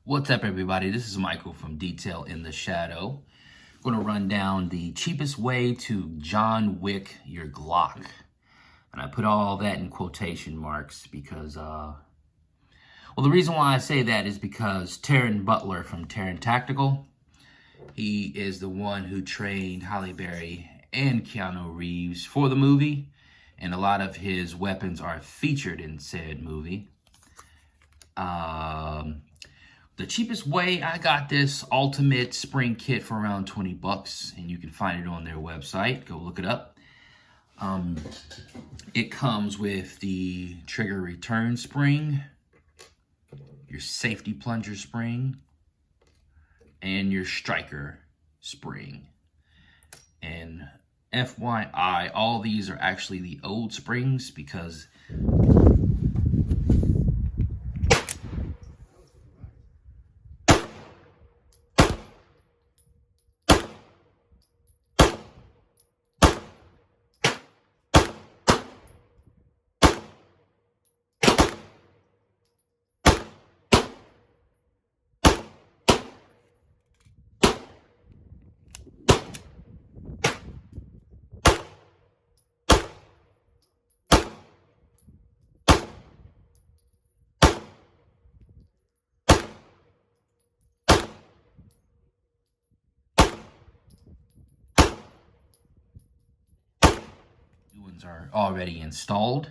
What's up, everybody? This is Michael from Detail in the Shadow. I'm going to run down the cheapest way to John Wick your Glock. And I put all that in quotation marks because, well, the reason why I say that is because Taran Butler from Taran Tactical, he is the one who trained Halle Berry and Keanu Reeves for the movie. And a lot of his weapons are featured in said movie. The cheapest way, I got this ultimate spring kit for around 20 bucks, and you can find it on their website. Go look it up. It comes with the trigger return spring, your safety plunger spring, and your striker spring. And FYI, all these are actually the old springs because ones are already installed.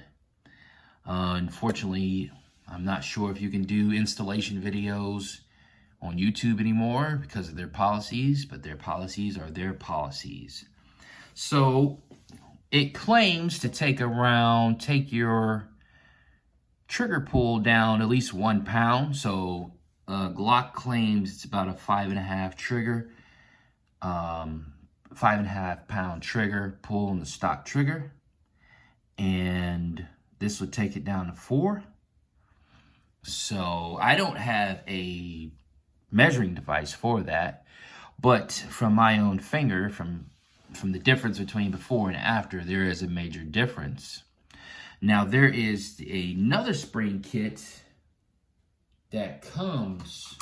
Unfortunately, I'm not sure if you can do installation videos on YouTube anymore because of their policies, but their policies are their policies. So it claims to take your trigger pull down at least 1 pound. So Glock claims it's about a 5.5 trigger, 5.5 pound trigger pull on the stock trigger. And this would take it down to 4. So I don't have a measuring device for that, but from my own finger, from the difference between before and after, there is a major difference. Now there is another spring kit that comes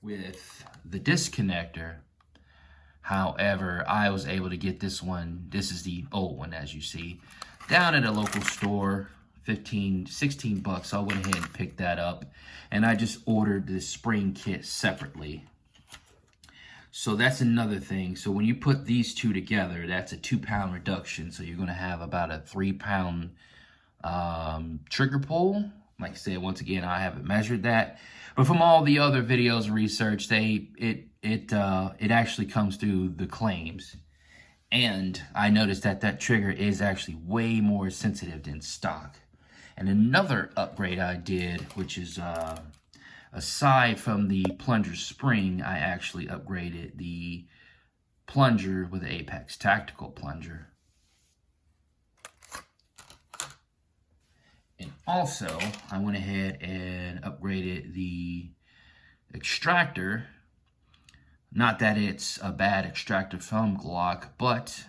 with the disconnector. However, I was able to get this one, this is the old one as you see, down at a local store, 15, 16 bucks. So I went ahead and picked that up, and I just ordered this spring kit separately. So that's another thing. So when you put these two together, that's a 2 pound reduction. So you're gonna have about a 3 pound trigger pull. Like I said, once again, I haven't measured that, but from all the other videos and research, it actually comes through the claims. And I noticed that trigger is actually way more sensitive than stock. And another upgrade I did, which is aside from the plunger spring, I actually upgraded the plunger with the Apex Tactical plunger. And also, I went ahead and upgraded the extractor. Not that it's a bad extractor from Glock, but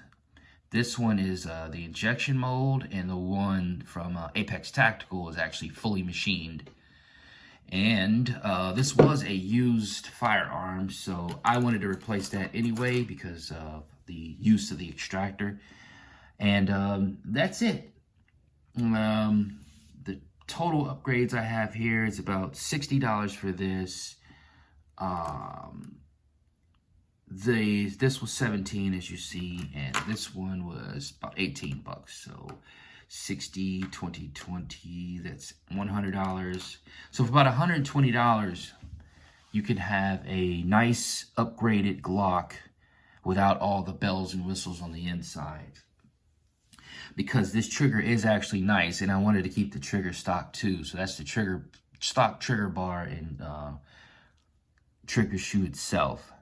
this one is the injection mold, and the one from Apex Tactical is actually fully machined. And this was a used firearm, so I wanted to replace that anyway because of the use of the extractor. And that's it. The total upgrades I have here is about $60 for this. This was 17 as you see, and this one was about 18 bucks. So 60, 20, 20, that's $100. So for about $120, you can have a nice upgraded Glock without all the bells and whistles on the inside. Because this trigger is actually nice, and I wanted to keep the trigger stock too. So that's the stock trigger bar and trigger shoe itself.